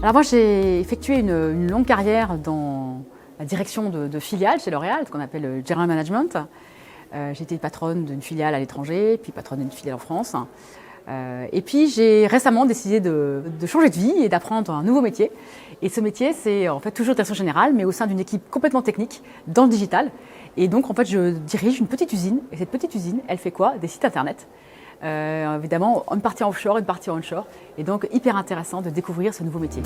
Alors moi j'ai effectué une longue carrière dans la direction de filiales chez L'Oréal, ce qu'on appelle le General Management. J'ai été patronne d'une filiale à l'étranger, puis patronne d'une filiale en France. Et puis j'ai récemment décidé de changer de vie et d'apprendre un nouveau métier. Et ce métier, c'est en fait toujours direction générale, mais au sein d'une équipe complètement technique, dans le digital. Et donc en fait, je dirige une petite usine. Et cette petite usine, elle fait quoi? Des sites internet. Évidemment, une partie offshore, une partie onshore. Et donc hyper intéressant de découvrir ce nouveau métier.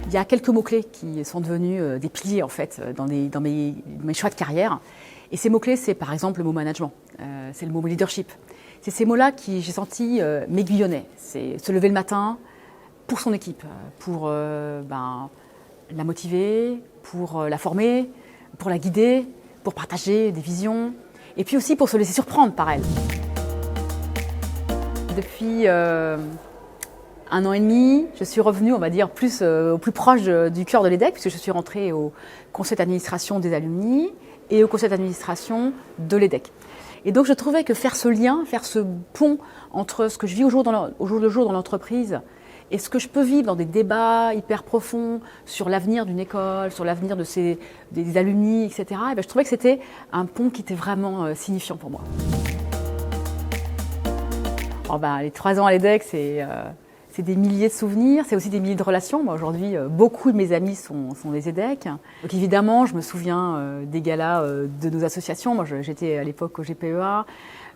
Il y a quelques mots-clés qui sont devenus des piliers en fait dans mes choix de carrière. Et ces mots-clés, c'est par exemple le mot management, c'est le mot leadership. C'est ces mots-là qui, j'ai senti, m'aiguillonnaient. C'est se lever le matin pour son équipe, pour la motiver, pour la former, pour la guider, pour partager des visions, et puis aussi pour se laisser surprendre par elle. Depuis 1 an et demi, je suis revenue, on va dire, au plus proche du cœur de l'EDEC, puisque je suis rentrée au conseil d'administration des alumni et au conseil d'administration de l'EDEC. Et donc je trouvais que faire ce lien, faire ce pont entre ce que je vis au jour le jour dans l'entreprise et ce que je peux vivre dans des débats hyper profonds sur l'avenir d'une école, sur l'avenir des alumni, etc., et je trouvais que c'était un pont qui était vraiment signifiant pour moi. Les 3 ans à l'EDEC, c'est des milliers de souvenirs, c'est aussi des milliers de relations. Moi, aujourd'hui, beaucoup de mes amis sont des EDEC. Donc évidemment, je me souviens des galas de nos associations. Moi, j'étais à l'époque au GPEA.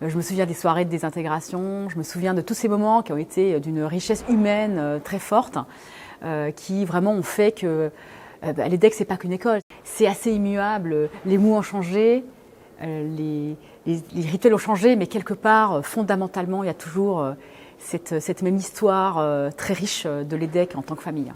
Je me souviens des soirées de désintégration. Je me souviens de tous ces moments qui ont été d'une richesse humaine très forte, qui vraiment ont fait que l'EDEC, c'est pas qu'une école. C'est assez immuable. Les mots ont changé, les rituels ont changé, mais quelque part, fondamentalement, il y a toujours cette même histoire très riche de l'EDEC en tant que famille.